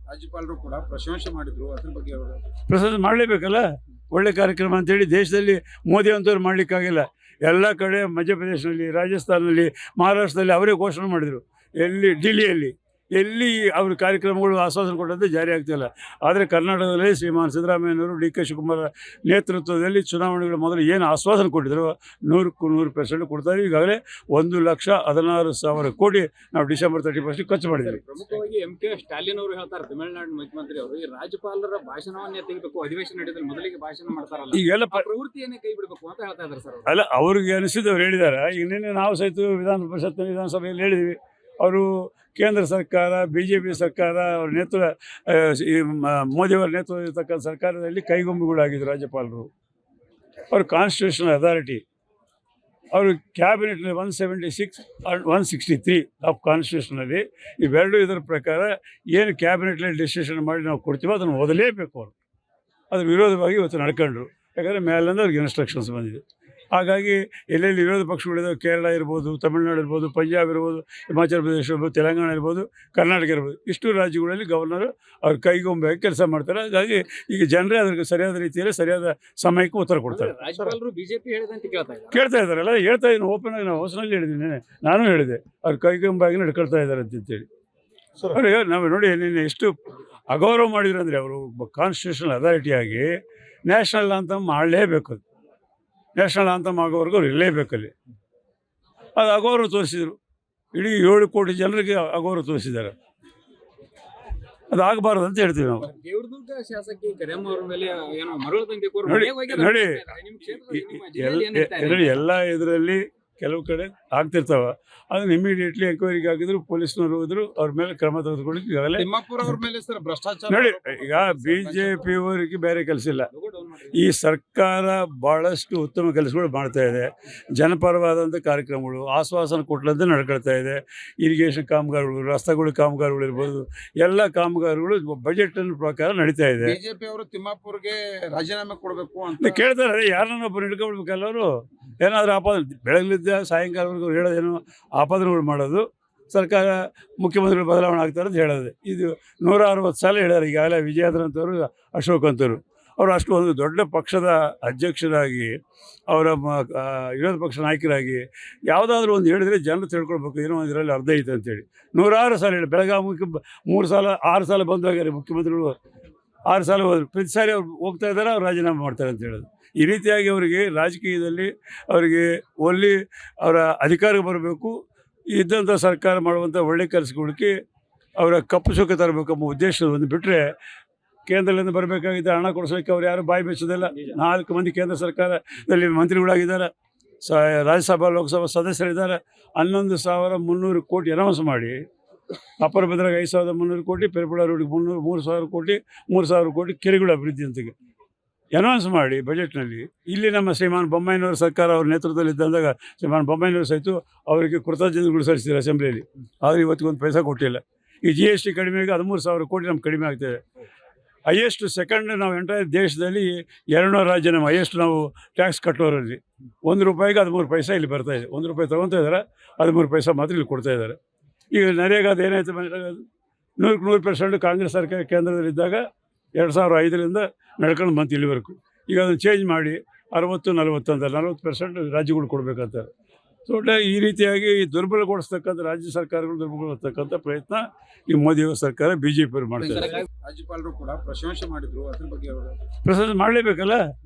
ರಾಜ್ಯಪಾಲರು ಕೂಡ ಪ್ರಶಂಸೆ ಮಾಡಿದ್ರು, ಅದ್ರ ಬಗ್ಗೆ ಅವರು ಪ್ರಶಂಸೆ ಮಾಡಲೇಬೇಕಲ್ಲ. ಒಳ್ಳೆ ಕಾರ್ಯಕ್ರಮ ಅಂತೇಳಿ ದೇಶದಲ್ಲಿ ಮೋದಿ ಅಂತವ್ರು ಮಾಡಲಿಕ್ಕಾಗಿಲ್ಲ. ಎಲ್ಲ ಕಡೆ ಮಧ್ಯಪ್ರದೇಶದಲ್ಲಿ, ರಾಜಸ್ಥಾನದಲ್ಲಿ, ಮಹಾರಾಷ್ಟ್ರದಲ್ಲಿ ಅವರೇ ಘೋಷಣೆ ಮಾಡಿದರು. ಎಲ್ಲಿ ఢಿಲ್ಲಿಯಲ್ಲಿ ಎಲ್ಲಿ ಅವ್ರ ಕಾರ್ಯಕ್ರಮಗಳು ಆಶ್ವಾಸನೆ ಕೊಟ್ಟಂತೆ ಜಾರಿ ಆಗ್ತಿಲ್ಲ. ಆದರೆ ಕರ್ನಾಟಕದಲ್ಲಿ ಶ್ರೀಮಾನ್ ಸಿದ್ದರಾಮಯ್ಯನವರು, ಡಿ ಕೆ ಶಿವಕುಮಾರ್ ನೇತೃತ್ವದಲ್ಲಿ ಚುನಾವಣೆಗಳ ಮೊದಲು ಏನು ಆಶ್ವಾಸನೆ ಕೊಟ್ಟಿದ್ರು 100% ಕೊಡ್ತಾರೆ. ಈಗಾಗಲೇ 1,16,000 ಕೋಟಿ ನಾವು ಡಿಸೆಂಬರ್ 31 ಖರ್ಚು ಮಾಡಿದ್ದೀವಿ. ಪ್ರಮುಖವಾಗಿ MK ಸ್ಟಾಲಿನ್ ಅವರು ಹೇಳ್ತಾರೆ, ತಮಿಳುನಾಡು ಮುಖ್ಯಮಂತ್ರಿ ಅವರು, ಈ ರಾಜ್ಯಪಾಲರ ಭಾಷಣವನ್ನೇ ತೆಗಿಬೇಕು, ಅಧಿವೇಶನ ನಡೆದ್ರೆ ಮೊದಲಿಗೆ ಭಾಷಣ ಮಾಡ್ತಾರಲ್ಲ, ಈಗೆಲ್ಲ ಪ್ರವೃತ್ತಿಯನ್ನೇ ಕೈ ಬಿಡಬೇಕು ಅಂತ ಹೇಳ್ತಾ ಇದ್ದಾರೆ ಸರ್. ಅಲ್ಲ, ಅವ್ರಿಗೆ ಅನಿಸಿದವ್ರು ಹೇಳಿದ್ದಾರೆ. ಈಗ ನಿನ್ನೆ ನಾವು ಸಹಿತ ವಿಧಾನಸಭೆಯಲ್ಲಿ ಹೇಳಿದ್ವಿ. ಅವರು ಕೇಂದ್ರ ಸರ್ಕಾರ, BJP ಸರ್ಕಾರ, ಅವ್ರ ಮೋದಿಯವರ ನೇತೃತ್ವ ಇರತಕ್ಕಂಥ ಸರ್ಕಾರದಲ್ಲಿ ಕೈಗೊಂಬೆಗಳಾಗಿದ್ದರು ರಾಜ್ಯಪಾಲರು. ಅವರು ಕಾನ್ಸ್ಟಿಟ್ಯೂಷನಲ್ ಅಥಾರಿಟಿ, ಅವರು ಕ್ಯಾಬಿನೆಟ್ನಲ್ಲಿ 176 and 163 ಆಫ್ ಕಾನ್ಸ್ಟಿಟ್ಯೂಷನಲ್ಲಿ ಇವೆರಡು ಇದರ ಪ್ರಕಾರ ಏನು ಕ್ಯಾಬಿನೆಟ್ನಲ್ಲಿ ಡಿಸಿಷನ್ ಮಾಡಿ ನಾವು ಕೊಡ್ತೀವೋ ಅದನ್ನು ಓದಲೇಬೇಕು. ಅವರು ಅದ್ರ ವಿರೋಧವಾಗಿ ಇವತ್ತು ನಡ್ಕೊಂಡ್ರು. ಯಾಕಂದರೆ ಮೇಲಿಂದ ಅವ್ರಿಗೆ ಇನ್ಸ್ಟ್ರಕ್ಷನ್ಸ್ ಬಂದಿದೆ. ಹಾಗಾಗಿ ಎಲ್ಲೆಲ್ಲಿ ವಿರೋಧ ಪಕ್ಷಗಳಿದಾವೆ, ಕೇರಳ ಇರ್ಬೋದು, ತಮಿಳುನಾಡು ಇರ್ಬೋದು, ಪಂಜಾಬ್ ಇರ್ಬೋದು, ಹಿಮಾಚಲ ಪ್ರದೇಶ ಇರ್ಬೋದು, ತೆಲಂಗಾಣ ಇರ್ಬೋದು, ಕರ್ನಾಟಕ ಇರ್ಬೋದು, ಇಷ್ಟು ರಾಜ್ಯಗಳಲ್ಲಿ ಗವರ್ನರ್ ಅವ್ರ ಕೈಗೊಂಬೆಯಾಗಿ ಕೆಲಸ ಮಾಡ್ತಾರೆ. ಹಾಗಾಗಿ ಈಗ ಜನರೇ ಅದಕ್ಕೆ ಸರಿಯಾದ ರೀತಿಯಲ್ಲಿ ಸರಿಯಾದ ಸಮಯಕ್ಕೆ ಉತ್ತರ ಕೊಡ್ತಾರೆ. ರಾಜ್ಯಪಾಲರು BJP ಹೇಳಿದಂತೆ ಕೇಳ್ತಾ ಇದ್ದಾರಲ್ಲ, ಹೇಳ್ತಾ ಇದ್ದೀನಿ. ಓಪನ್ ಆಗಿ ನಾವು ಹೊಸನಲ್ಲಿ ಹೇಳಿದ್ದೀನಿ, ನಾನು ಹೇಳಿದೆ ಅವ್ರ ಕೈಗೊಂಬೆಯಾಗಿ ನಡ್ಕೊಳ್ತಾ ಇದ್ದಾರೆ ಅಂತೇಳಿ. ಅವ್ರು ನಾವು ನೋಡಿ ನಿನ್ನೆ ಎಷ್ಟು ಅಗೌರವ ಮಾಡಿದ್ರು ಅಂದರೆ, ಅವರು ಕಾನ್ಸ್ಟಿಟ್ಯೂಷನಲ್ ಅಥಾರಿಟಿಯಾಗಿ ನ್ಯಾಷನಲ್ ಅಂತ ಮಾಡಲೇಬೇಕು. ನ್ಯಾಷನಲ್ ಆಂಥಮ್ ಆಗೋವರೆಗೂ ಅವ್ರು ಇರಲೇಬೇಕಲ್ಲಿ. ಅದು ಅಗೌರವ ತೋರಿಸಿದರು. ಇಡೀ 7 ಕೋಟಿ ಜನರಿಗೆ ಅಗೌರವ ತೋರಿಸಿದ್ದಾರೆ. ಅದು ಆಗಬಾರ್ದು ಅಂತ ಹೇಳ್ತೀವಿ ನಾವು. ದೇವದುರ್ಗ ಶಾಸಕಿ ಕರೆಮ್ಮ ಅವರ ಮೇಲೆ ಏನೋ ಮರಳು ದಂಗೆ ನೋಡಿ ಎಲ್ಲ ಇದರಲ್ಲಿ ಕೆಲವು ಕಡೆ ಆಗ್ತಿರ್ತಾವ. ಅದನ್ನು ಇಮಿಡಿಯೇಟ್ಲಿ ಎಂಕ್ವೈರಿಗೆ ಹಾಕಿದ್ರು, ಪೊಲೀಸ್ನವರು ಹೋದ್ರು, ಅವ್ರ ಮೇಲೆ ಕ್ರಮ ತೆಗೆದುಕೊಳ್ಳಿಕ್ಕೆ ಈಗಾಗಲೇ ತಿಮ್ಮಾಪುರ ಅವ್ರ ಮೇಲೆ ಸರ್ ಭ್ರಷ್ಟಾಚಾರ ನೋಡಿ. ಈಗ BJP ಅವರಿಗೆ ಬೇರೆ ಕೆಲಸ ಇಲ್ಲ. ಈ ಸರ್ಕಾರ ಭಾಳಷ್ಟು ಉತ್ತಮ ಕೆಲಸಗಳು ಮಾಡ್ತಾ ಇದೆ. ಜನಪರವಾದಂಥ ಕಾರ್ಯಕ್ರಮಗಳು ಆಶ್ವಾಸನೆ ಕೊಟ್ಟಂತೆ ನಡ್ಕೊಳ್ತಾ ಇದೆ. ಇರಿಗೇಷನ್ ಕಾಮಗಾರಿಗಳು, ರಸ್ತೆಗಳು ಕಾಮಗಾರಿಗಳು ಇರ್ಬೋದು, ಎಲ್ಲ ಕಾಮಗಾರಿಗಳು ಬಜೆಟ್ನ ಪ್ರಕಾರ ನಡೀತಾ ಇದೆ. BJP ಅವರು ತಿಮ್ಮಾಪುರ್ಗೆ ರಾಜೀನಾಮೆ ಕೊಡಬೇಕು ಅಂತ ಕೇಳ್ತಾರೆ. ಯಾರನ್ನೊಬ್ಬರು ಹಿಡ್ಕೊಳ್ಬೇಕಲ್ಲ. ಅವರು ಏನಾದರೂ ಆಪಾದನೆ ಬೆಳಗ್ಲಿದ್ದ ಸಾಯಂಕಾಲವರೆಗೂ ಹೇಳೋದೇನು ಆಪಾದನೆಗಳು ಮಾಡೋದು, ಸರ್ಕಾರ ಮುಖ್ಯಮಂತ್ರಿಗಳು ಬದಲಾವಣೆ ಆಗ್ತಾರೆ ಅಂತ ಹೇಳೋದು. ಇದು 160 ಸಲ ಹೇಳ್ಯಾರ ಈಗಾಗಲೇ. ವಿಜಯಾಧರ್ ಅಂತವರು, ಅಶೋಕ್ ಅಂತವರು. ಅವರು ಅಷ್ಟು ಒಂದು ದೊಡ್ಡ ಪಕ್ಷದ ಅಧ್ಯಕ್ಷರಾಗಿ, ಅವರ ವಿರೋಧ ಪಕ್ಷ ನಾಯಕರಾಗಿ ಯಾವುದಾದ್ರೂ ಒಂದು ಹೇಳಿದ್ರೆ ಜನರು ತಿಳ್ಕೊಳ್ಬೇಕು, ಏನೋ ಇದರಲ್ಲಿ ಅರ್ಧ ಐತೆ ಅಂತೇಳಿ 106 ಸಲ ಹೇಳಿ. ಬೆಳಗಾವಿಗೆ 6 ಸಲ ಬಂದು ಹೋಗ್ಯಾರೆ ಮುಖ್ಯಮಂತ್ರಿಗಳು. 6 ಸಲ ಹೋದ್ರು. ಪ್ರತಿ ಸಾರಿ ಅವ್ರು ಹೋಗ್ತಾ ಇದ್ದಾರೆ, ಅವ್ರು ರಾಜೀನಾಮೆ ಮಾಡ್ತಾರೆ ಅಂತ ಹೇಳೋದು. ಈ ರೀತಿಯಾಗಿ ಅವರಿಗೆ ರಾಜಕೀಯದಲ್ಲಿ ಅವರಿಗೆ ಒಲ್ಲಿ ಅವರ ಅಧಿಕಾರಕ್ಕೆ ಬರಬೇಕು, ಇದ್ದಂಥ ಸರ್ಕಾರ ಮಾಡುವಂಥ ಒಳ್ಳೆ ಕೆಲಸಗಳಿಗೆ ಅವರ ಕಪ್ಪು ಸುಖ ತರಬೇಕು ಎಂಬ ಉದ್ದೇಶವನ್ನು ಬಿಟ್ಟರೆ, ಕೇಂದ್ರದಿಂದ ಬರಬೇಕಾಗಿದ್ದ ಹಣ ಕೊಡಿಸೋಕ್ಕೆ ಅವ್ರು ಯಾರು ಬಾಯಿ ಬೆಚ್ಚೋದಿಲ್ಲ. 4 ಮಂದಿ ಕೇಂದ್ರ ಸರ್ಕಾರದಲ್ಲಿ ಮಂತ್ರಿಗಳಾಗಿದ್ದಾರೆ, ರಾಜ್ಯಸಭಾ ಲೋಕಸಭಾ ಸದಸ್ಯರಿದ್ದಾರೆ. 11,300 ಕೋಟಿ ಅನೌನ್ಸ್ ಮಾಡಿ, ಅಪರ ಭದ್ರಾಗ 5,300 ಕೋಟಿ, ಪೆರಪುಳ ರೋಡಿಗೆ 3,000 ಕೋಟಿ, 3,000 ಕೋಟಿ ಕೆರೆಗಳ ಅಭಿವೃದ್ಧಿ ಅಂತೆಗೆ ಅನೌನ್ಸ್ ಮಾಡಿ ಬಜೆಟ್ನಲ್ಲಿ. ಇಲ್ಲಿ ನಮ್ಮ ಶ್ರೀಮಾನ್ ಬೊಮ್ಮಾಯಿನವರ ಸರ್ಕಾರ ಅವ್ರ ನೇತೃತ್ವದಲ್ಲಿ ಇದ್ದಾಗ ಶ್ರೀಮಾನ್ ಬೊಮ್ಮಾಯಿನವರು ಸಹಿತ ಅವರಿಗೆ ಕೃತಜ್ಞತೆಗಳು ಸಲ್ಲಿಸಿದ್ದಾರೆ ಅಸೆಂಬ್ಲಿಯಲ್ಲಿ. ಆದರೆ ಇವತ್ತಿಗೊಂದು ಪೈಸಾ ಕೊಟ್ಟಿಲ್ಲ. ಈ GST ಕಡಿಮೆಗೆ 13,000 ಕೋಟಿ ನಮ್ಗೆ ಕಡಿಮೆ ಆಗ್ತದೆ. ಹೈಯೆಸ್ಟ್ ಸೆಕೆಂಡ್ ನಾವು ಎಂಟೈರ್ ದೇಶದಲ್ಲಿ 200 ರಾಜ್ಯ ನಮ್ಮ ಹೈಯೆಸ್ಟ್ ನಾವು ಟ್ಯಾಕ್ಸ್ ಕಟ್ಟೋರಲ್ಲಿ. 1 ರೂಪಾಯಿಗೆ 13 ಪೈಸಾ ಇಲ್ಲಿ ಬರ್ತಾಯಿದೆ. 1 ರೂಪಾಯಿ ತೊಗೊತಾ ಇದ್ದಾರೆ, 13 ಪೈಸಾ ಮಾತ್ರ ಇಲ್ಲಿ ಕೊಡ್ತಾ ಇದ್ದಾರೆ. ಈಗ ನರೇಗಾದ ಏನಾಯ್ತು, 100% ಕಾಂಗ್ರೆಸ್ ಸರ್ಕಾರ ಕೇಂದ್ರದಲ್ಲಿದ್ದಾಗ 2005ರಿಂದ ನಡ್ಕೊಂಡು ಬಂತು ಇಲ್ಲಿವರೆಗೂ. ಈಗ ಅದನ್ನು ಚೇಂಜ್ ಮಾಡಿ 60-40 ಅಂತ 40% ರಾಜ್ಯಗಳು ಕೊಡಬೇಕಂತಾರೆ. ಸೊ ಈ ರೀತಿಯಾಗಿ ದುರ್ಬಲಗೊಳಿಸ್ತಕ್ಕಂಥ ರಾಜ್ಯ ಸರ್ಕಾರಗಳು ದುರ್ಬಲಗೊಳಿಸ್ತಕ್ಕಂಥ ಪ್ರಯತ್ನ ಈ ಮೋದಿಯವರ ಸರ್ಕಾರ, BJP ಅವರು ಮಾಡ್ತಾರೆ. ರಾಜ್ಯಪಾಲರು ಕೂಡ ಪ್ರಶಂಸೆ ಮಾಡಿದ್ರು, ಅದ್ರ ಬಗ್ಗೆ ಅವರು ಪ್ರಶಂಸೆ ಮಾಡಲೇಬೇಕಲ್ಲ.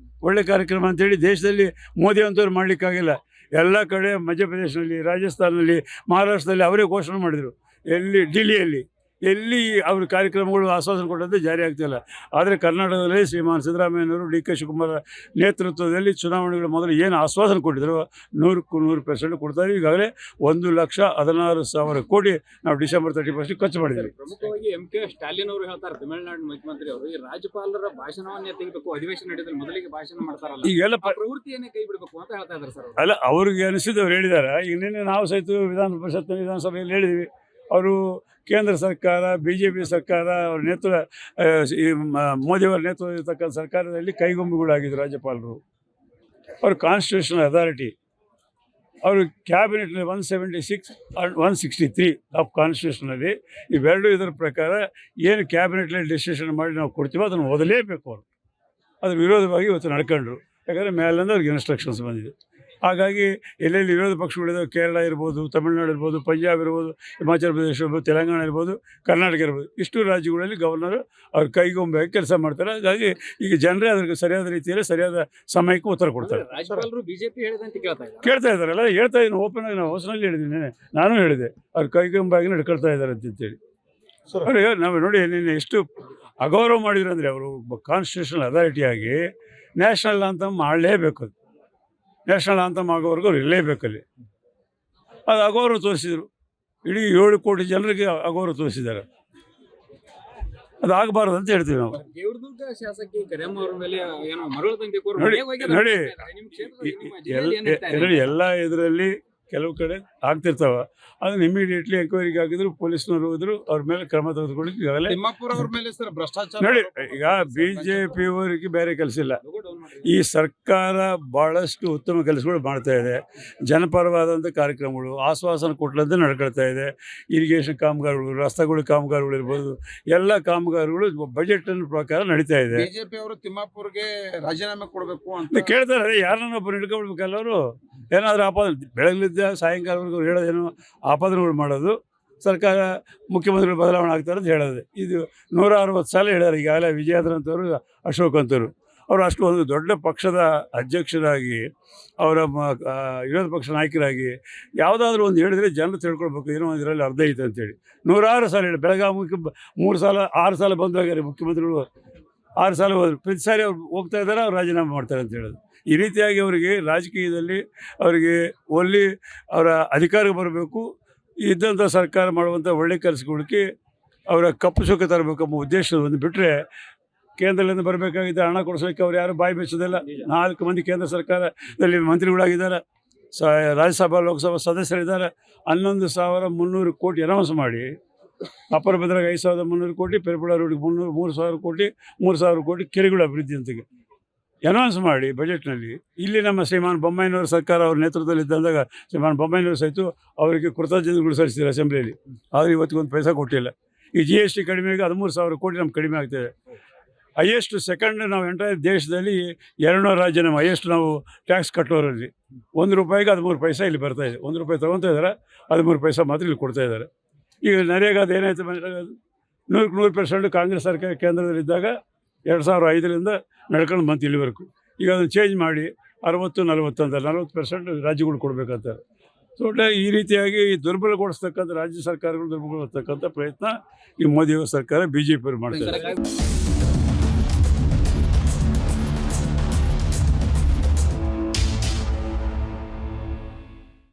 ಒಳ್ಳೆ ಕಾರ್ಯಕ್ರಮ ಅಂತೇಳಿ ದೇಶದಲ್ಲಿ ಮೋದಿ ಅಂತವ್ರು ಮಾಡಲಿಕ್ಕಾಗಿಲ್ಲ. ಎಲ್ಲ ಕಡೆ ಮಧ್ಯಪ್ರದೇಶದಲ್ಲಿ, ರಾಜಸ್ಥಾನದಲ್ಲಿ, ಮಹಾರಾಷ್ಟ್ರದಲ್ಲಿ ಅವರೇ ಘೋಷಣೆ ಮಾಡಿದರು. ಎಲ್ಲಿ ఢಿಲ್ಲಿಯಲ್ಲಿ ಎಲ್ಲಿ ಅವ್ರ ಕಾರ್ಯಕ್ರಮಗಳು ಆಶ್ವಾಸನೆ ಕೊಟ್ಟಂತೆ ಜಾರಿ ಆಗ್ತಿಲ್ಲ. ಆದರೆ ಕರ್ನಾಟಕದಲ್ಲಿ ಶ್ರೀಮಾನ್ ಸಿದ್ದರಾಮಯ್ಯನವರು, ಡಿ ಕೆ ಶಿವಕುಮಾರ್ ನೇತೃತ್ವದಲ್ಲಿ ಚುನಾವಣೆಗಳ ಮೊದಲು ಏನು ಆಶ್ವಾಸನೆ ಕೊಟ್ಟಿದ್ರು 100% ಕೊಡ್ತಾರೆ. ಈಗಾಗಲೇ 1,16,000 ಕೋಟಿ ನಾವು ಡಿಸೆಂಬರ್ 31 ಖರ್ಚು ಮಾಡಿದ್ದೀವಿ. ಪ್ರಮುಖವಾಗಿ MK ಸ್ಟಾಲಿನ್ ಅವರು ಹೇಳ್ತಾರೆ, ತಮಿಳುನಾಡು ಮುಖ್ಯಮಂತ್ರಿ ಅವರು, ಈ ರಾಜ್ಯಪಾಲರ ಭಾಷಣವನ್ನೇ ತೆಗಿಬೇಕು, ಅಧಿವೇಶನ ನಡೆದ್ರೆ ಮೊದಲಿಗೆ ಭಾಷಣ ಮಾಡ್ತಾರಲ್ಲ, ಈಗೆಲ್ಲ ಪ್ರವೃತ್ತಿಯನ್ನೇ ಕೈ ಬಿಡಬೇಕು ಅಂತ ಹೇಳ್ತಾ ಇದ್ದಾರೆ ಸರ್. ಅಲ್ಲ, ಅವ್ರಿಗೆ ಅನಿಸಿದವ್ರು ಹೇಳಿದ್ದಾರೆ. ಈಗ ನಿನ್ನೆ ನಾವು ಸಹಿತ ವಿಧಾನಸಭೆಯಲ್ಲಿ ಹೇಳಿದ್ವಿ. ಅವರು ಕೇಂದ್ರ ಸರ್ಕಾರ, BJP ಸರ್ಕಾರ, ಅವ್ರ ಮೋದಿಯವರ ನೇತೃತ್ವ ಇರತಕ್ಕಂಥ ಸರ್ಕಾರದಲ್ಲಿ ಕೈಗೊಂಬೆಗಳಾಗಿದ್ದರು ರಾಜ್ಯಪಾಲರು. ಅವರು ಕಾನ್ಸ್ಟಿಟ್ಯೂಷನಲ್ ಅಥಾರಿಟಿ, ಅವರು ಕ್ಯಾಬಿನೆಟ್ನಲ್ಲಿ 176 ಆ್ಯಂಡ್ 163 ಆಫ್ ಕಾನ್ಸ್ಟಿಟ್ಯೂಷನಲ್ಲಿ ಇವೆರಡು ಇದರ ಪ್ರಕಾರ ಏನು ಕ್ಯಾಬಿನೆಟ್ನಲ್ಲಿ ಡಿಸಿಷನ್ ಮಾಡಿ ನಾವು ಕೊಡ್ತೀವೋ ಅದನ್ನು ಓದಲೇಬೇಕು ಅವರು. ಅದ್ರ ವಿರೋಧವಾಗಿ ಇವತ್ತು ನಡ್ಕೊಂಡ್ರು. ಯಾಕಂದರೆ ಮೇಲಿಂದ ಅವ್ರಿಗೆ ಇನ್ಸ್ಟ್ರಕ್ಷನ್ಸ್ ಬಂದಿದೆ. ಹಾಗಾಗಿ ಎಲ್ಲೆಲ್ಲಿ ವಿರೋಧ ಪಕ್ಷಗಳಿದಾವೆ, ಕೇರಳ ಇರ್ಬೋದು, ತಮಿಳುನಾಡು ಇರ್ಬೋದು, ಪಂಜಾಬ್ ಇರ್ಬೋದು, ಹಿಮಾಚಲ ಪ್ರದೇಶ ಇರ್ಬೋದು, ತೆಲಂಗಾಣ ಇರ್ಬೋದು, ಕರ್ನಾಟಕ ಇರ್ಬೋದು, ಇಷ್ಟು ರಾಜ್ಯಗಳಲ್ಲಿ ಗವರ್ನರ್ ಅವ್ರ ಕೈಗೊಂಬಾಗಿ ಕೆಲಸ ಮಾಡ್ತಾರೆ. ಹಾಗಾಗಿ ಈಗ ಜನರೇ ಅದಕ್ಕೆ ಸರಿಯಾದ ರೀತಿಯಲ್ಲಿ ಸರಿಯಾದ ಸಮಯಕ್ಕೆ ಉತ್ತರ ಕೊಡ್ತಾರೆ. ರಾಜ್ಯಪಾಲರು ಬಿಜೆಪಿ ಹೇಳಿದಂತೆ ಕೇಳ್ತಾ ಇದ್ದಾರಲ್ಲ, ಹೇಳ್ತಾ ಇದ್ದೀನಿ, ಓಪನ್ ಆಗಿ ನಾವು ಹೊಸನಲ್ಲಿ ಹೇಳಿದ್ದೀನಿ, ನಾನು ಹೇಳಿದೆ ಅವ್ರ ಕೈಗೊಂಬಾಗಿ ನಡ್ಕೊಳ್ತಾ ಇದ್ದಾರೆ ಅಂತೇಳಿ. ಅವ್ರಿಗೆ ನಾವು ನೋಡಿ ನಿನ್ನೆ ಎಷ್ಟು ಅಗೌರವ ಮಾಡಿದ್ರು ಅಂದರೆ, ಅವರು ಕಾನ್ಸ್ಟಿಟ್ಯೂಷನಲ್ ಅಥಾರಿಟಿಯಾಗಿ ನ್ಯಾಷನಲ್ ಆಂಥಮ್ ಮಾಡಲೇಬೇಕು. ಅದು ನ್ಯಾಷನಲ್ ಆಂಥಮ್ ಆಗೋವರೆಗೂ ಅವ್ರು ಇರಲೇಬೇಕಲ್ಲಿ. ಅದು ಅಗೌರವ ತೋರಿಸಿದರು. ಇಡೀ 7 ಕೋಟಿ ಜನರಿಗೆ ಅಗೌರವ ತೋರಿಸಿದ್ದಾರೆ. ಅದಾಗಬಾರ್ದು ಅಂತ ಹೇಳ್ತೀವಿ ನಾವು. ದೇವದುರ್ಗ ಶಾಸಕಿ ಕರಿಯಮ್ಮ ಅವರ ಮೇಲೆ ಏನೋ ಮರಳು ತಂದೆ ನೋಡಿ ಎಲ್ಲ ಇದರಲ್ಲಿ ಕೆಲವು ಕಡೆ ಆಗ್ತಿರ್ತಾವ. ಅದನ್ನ ಇಮಿಡಿಯೇಟ್ಲಿ ಎಂಕ್ವೈರಿಗೆ ಹಾಕಿದ್ರು, ಪೊಲೀಸ್ನವರು ಹೋದ್ರು, ಅವ್ರ ಮೇಲೆ ಕ್ರಮ ತೆಗೆದುಕೊಳ್ಳಿಕ್ಕೆ ಈಗಾಗಲೇ. ತಿಮ್ಮಾಪುರ್ ಅವ್ರ ಮೇಲೆ ಸರ್ ಭ್ರಷ್ಟಾಚಾರ ನೋಡಿ, ಈಗ BJP ಅವರಿಗೆ ಬೇರೆ ಕೆಲಸ ಇಲ್ಲ. ಈ ಸರ್ಕಾರ ಭಾಳಷ್ಟು ಉತ್ತಮ ಕೆಲಸಗಳು ಮಾಡ್ತಾ ಇದೆ. ಜನಪರವಾದಂಥ ಕಾರ್ಯಕ್ರಮಗಳು, ಆಶ್ವಾಸನ ಕೊಟ್ಟಂತೆ ನಡ್ಕೊಳ್ತಾ ಇದೆ. ಇರಿಗೇಷನ್ ಕಾಮಗಾರಿಗಳು, ರಸ್ತೆಗಳ ಕಾಮಗಾರಿಗಳು ಇರ್ಬೋದು, ಎಲ್ಲ ಕಾಮಗಾರಿಗಳು ಬಜೆಟ್ನ ಪ್ರಕಾರ ನಡೀತಾ ಇದೆ. ಬಿಜೆಪಿ ಅವರು ತಿಮ್ಮಾಪುರ್ಗೆ ರಾಜೀನಾಮೆ ಕೊಡಬೇಕು ಅಂತ ಕೇಳ್ತಾರೆ. ಯಾರನ್ನೊಬ್ಬರು ಹಿಡ್ಕೊಳ್ಬೇಕಲ್ಲ ಅವರು. ಏನಾದರೂ ಆಪಾದನೆ ಬೆಳಗ್ಲಿದ್ದ ಸಾಯಂಕಾಲವರೆಗೂ ಹೇಳೋದೇನು ಆಪಾದನೆಗಳು ಮಾಡೋದು, ಸರ್ಕಾರ ಮುಖ್ಯಮಂತ್ರಿಗಳು ಬದಲಾವಣೆ ಆಗ್ತಾರೆ ಅಂತ ಹೇಳೋದು. ಇದು 160 ಸಲ ಹೇಳ್ಯಾರ ಈಗಾಗಲೇ. ವಿಜಯಾಧರ್ ಅಂತವರು, ಅಶೋಕ್ ಅಂತವರು, ಅವರು ಅಷ್ಟು ಒಂದು ದೊಡ್ಡ ಪಕ್ಷದ ಅಧ್ಯಕ್ಷರಾಗಿ, ಅವರ ವಿರೋಧ ಪಕ್ಷ ನಾಯಕರಾಗಿ ಯಾವುದಾದ್ರೂ ಒಂದು ಹೇಳಿದ್ರೆ ಜನರು ತಿಳ್ಕೊಳ್ಬೇಕು, ಏನೋ ಒಂದು ಇದರಲ್ಲಿ ಅರ್ಧ ಐತೆ ಅಂತೇಳಿ 106 ಸಲ ಹೇಳಿ. ಬೆಳಗಾವಿಗೆ 6 ಸಲ ಬಂದು ಹೋಗ್ಯಾರೆ ಮುಖ್ಯಮಂತ್ರಿಗಳು. 6 ಸಲ ಹೋದ್ರು. ಪ್ರತಿ ಸಾರಿ ಅವ್ರು ಹೋಗ್ತಾ ಇದ್ದಾರೆ, ಅವ್ರು ರಾಜೀನಾಮೆ ಮಾಡ್ತಾರೆ ಅಂತ ಹೇಳೋದು. ಈ ರೀತಿಯಾಗಿ ಅವರಿಗೆ ರಾಜಕೀಯದಲ್ಲಿ ಅವರಿಗೆ ಒಲ್ಲಿ ಅವರ ಅಧಿಕಾರ ಬರಬೇಕು, ಇದ್ದಂಥ ಸರ್ಕಾರ ಮಾಡುವಂಥ ಒಳ್ಳೆ ಕೆಲಸಗಳಿಗೆ ಅವರ ಕಪ್ಪು ಸುಖ ತರಬೇಕು ಎಂಬ ಉದ್ದೇಶವನ್ನು ಬಿಟ್ಟರೆ, ಕೇಂದ್ರದಿಂದ ಬರಬೇಕಾಗಿದ್ದ ಹಣ ಕೊಡಿಸೋಕ್ಕೆ ಅವ್ರು ಯಾರು ಬಾಯಿ ಬೆಚ್ಚೋದಿಲ್ಲ. 4 ಮಂದಿ ಕೇಂದ್ರ ಸರ್ಕಾರದಲ್ಲಿ ಮಂತ್ರಿಗಳಾಗಿದ್ದಾರೆ, ರಾಜ್ಯಸಭಾ ಲೋಕಸಭಾ ಸದಸ್ಯರಿದ್ದಾರೆ. 11,300 ಕೋಟಿ ಅನೌನ್ಸ್ ಮಾಡಿ, ಅಪರ ಭದ್ರಾಗ 5,300 ಕೋಟಿ, ಪೆರಪುಳ ರೋಡಿಗೆ 3,000 ಕೋಟಿ, 3,000 ಕೋಟಿ ಕೆರೆಗಳ ಅಭಿವೃದ್ಧಿ ಅಂತೆಗೆ ಅನೌನ್ಸ್ ಮಾಡಿ ಬಜೆಟ್ನಲ್ಲಿ. ಇಲ್ಲಿ ನಮ್ಮ ಶ್ರೀಮಾನ್ ಬೊಮ್ಮಾಯಿನವರ ಸರ್ಕಾರ ಅವ್ರ ನೇತೃತ್ವದಲ್ಲಿದ್ದಾಗ ಶ್ರೀಮಾನ್ ಬೊಮ್ಮಾಯಿನವರು ಸಹಿತ ಅವರಿಗೆ ಕೃತಜ್ಞತೆಗಳು ಸಲ್ಲಿಸಿದ್ದಾರೆ ಅಸೆಂಬ್ಲಿಯಲ್ಲಿ. ಆದರೆ ಇವತ್ತಿಗೊಂದು ಪೈಸಾ ಕೊಟ್ಟಿಲ್ಲ. ಈ GST ಕಡಿಮೆಗೆ 13,000 ಕೋಟಿ ನಮ್ಗೆ ಕಡಿಮೆ ಆಗ್ತಾಯಿದೆ. ಹೈಯೆಸ್ಟ್ ಸೆಕೆಂಡ್ ನಾವು ಎಂಟೈರ್ ದೇಶದಲ್ಲಿ 200 ರಾಜ್ಯ ನಮ್ಮ ಹೈಯೆಸ್ಟ್ ನಾವು ಟ್ಯಾಕ್ಸ್ ಕಟ್ಟೋರಲ್ಲಿ. 1 ರೂಪಾಯಿಗೆ 13 ಪೈಸಾ ಇಲ್ಲಿ ಬರ್ತಾಯಿದೆ. 1 ರೂಪಾಯಿ ತೊಗೊತಾ ಇದ್ದಾರೆ, 13 ಪೈಸಾ ಮಾತ್ರ ಇಲ್ಲಿ ಕೊಡ್ತಾ ಇದ್ದಾರೆ. ಈಗ ನರೇಗಾದ ಏನಾಯ್ತು, 100% ಕಾಂಗ್ರೆಸ್ ಸರ್ಕಾರ ಕೇಂದ್ರದಲ್ಲಿದ್ದಾಗ 2005ರಿಂದ ನಡ್ಕೊಂಡು ಬಂತು ಇಲ್ಲಿವರೆಗೂ. ಈಗ ಅದನ್ನು ಚೇಂಜ್ ಮಾಡಿ 60-40 ಅಂತ 40% ರಾಜ್ಯಗಳು ಕೊಡಬೇಕಂತಾರೆ. ಸೊ ಈ ರೀತಿಯಾಗಿ ದುರ್ಬಲಗೊಳಿಸ್ತಕ್ಕಂಥ ರಾಜ್ಯ ಸರ್ಕಾರಗಳು ದುರ್ಬಲಗೊಳಿಸ್ತಕ್ಕಂಥ ಪ್ರಯತ್ನ ಈ ಮೋದಿಯವರ ಸರ್ಕಾರ BJP ಅವರು ಮಾಡ್ತಾರೆ.